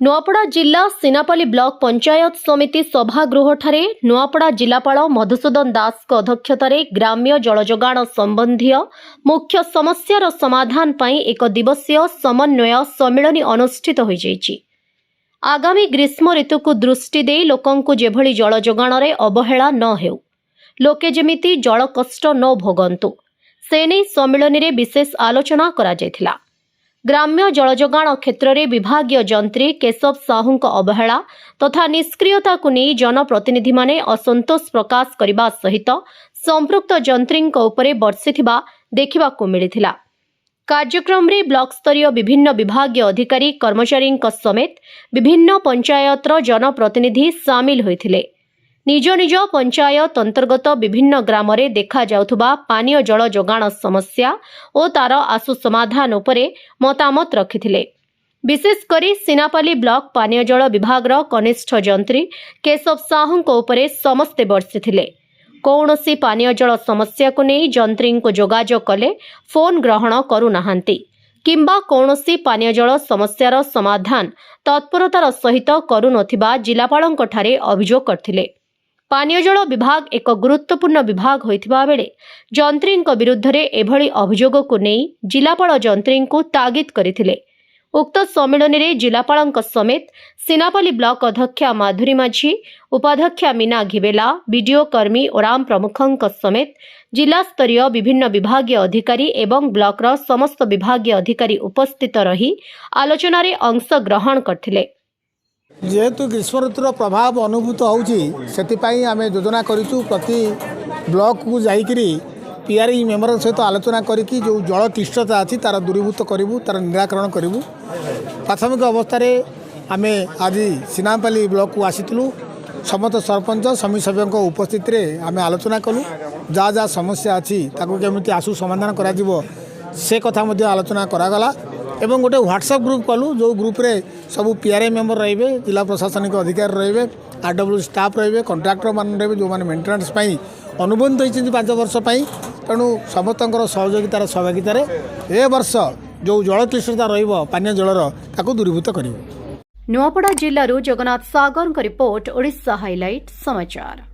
नुआपड़ा जिला सीनापल्ली ब्लॉक पंचायत समिति सभागृह ठारे नुआपड़ा जिलापाल मधुसूदन दास अध्यक्षतार ग्राम्य जलजोगाण संबंधी मुख्य समस्यार समाधान पाई एक दिवसीय समन्वय सम्मेलन अनुष्ठित हो जाइछि। आगामी ग्रीष्म ऋतु को दृष्टि दे लोकंकु जेभली जलजोगाण रे अवहेला न हेउ, लोके जेमिति जल कष्ट न भोगंतु से नै सम्मेलन रे विशेष आलोचना करा जायथिला। ग्राम्य जलजोगाण क्षेत्र में विभागीय जंत्री केशव साहू अवहेला तथा निष्क्रियता को नहीं जनप्रतिनिधि माने असंतोष प्रकाश करने सहित संपृक्त जंत्री उपरे बर्षिथिबा देखिबाकु मिलिथिला। कार्यक्रम रे ब्लॉक स्तरीय विभिन्न विभागीय अधिकारी कर्मचारी समेत विभिन्न पंचायतर जनप्रतिनिधि सामिल होइथिले। निज निज पंचायत अंतर्गत विभिन्न ग्राम रे देखा जाउथुबा पानीय जल जोगाण समस्या और तार आशु समाधान उपरे मतामत रखिथिले। विशेष करी सीनापल्ली ब्लॉक पानीय जल विभागर कनिष्ठ जंत्री केशव साहू उपरे समस्ते बर्षिथिले। कौनसी पानीय जल समस्या को नहीं जंत्री को जोगाजोग कले फोन ग्रहण करुनाहांती किंबा कौनसी पानीय जल समस्यार समाधान तत्परतार सहित करुनथिबा जिलापालंक ठारे अभियोग करथिले। पानीय जल विभाग एक गुरुत्वपूर्ण विभाग होइथिबा बेले जंत्री विरुद्ध रे एभली अभियोग को नहीं जिलापाल जंत्री को तागिद करथिले। उक्त सम्मेलन में जिलापालंक समेत सीनापल्ली ब्लॉक अध्यक्षा माधुरी माझी, उपाध्यक्षा मीना घिबेला, बीडीओ कर्मी ओराम प्रमुखों समेत जिला स्तरीय विभिन्न विभागीय अधिकारी एवं ब्लॉकर समस्त विभागीय अधिकारी उपस्थित रही आलोचना रे अंश ग्रहण करथिले। जेहेतु ग्रीष्म ऋतुर प्रभाव अनुभूत होती आम योजना करूँ प्रति ब्लॉक को जाकरी पीआरई मेम्बर सहित आलोचना करी जो जल क्लिष्टता अच्छी तार दूरीभूत करूँ तार निराकरण करूँ। प्राथमिक अवस्था आम आज सीनापल्ली ब्लॉक को आसीलु समस्त सरपंच समिति सभ्यों उपस्थित आम आलोचना कलु जहाँ जहाँ समस्या अच्छी केमी आशु समाधान करा से कथा आलोचना करागला एवं गोटे व्हाट्सएप ग्रुप कलु जो ग्रुप रे सब पीआरआई मेम्बर रहिबे, जिला प्रशासनिक अधिकारी रहिबे, आरडब्ल्यू स्टाफ रहिबे, कॉन्ट्रैक्टर मान रहिबे जो माने मेंटेनेंस पई अनुबंध होइछिन 5 वर्ष पई। तेणु समस्तंकर सहयोगितार सहभागितार ए वर्ष जो जल क्लिष्टता रहिबो पानीय जलर ताकू दूरीभूत करिबो। नुआपड़ा जिल्लारू जगन्नाथ सागर रिपोर्ट, ओडिशा हाइलाइट समाचार।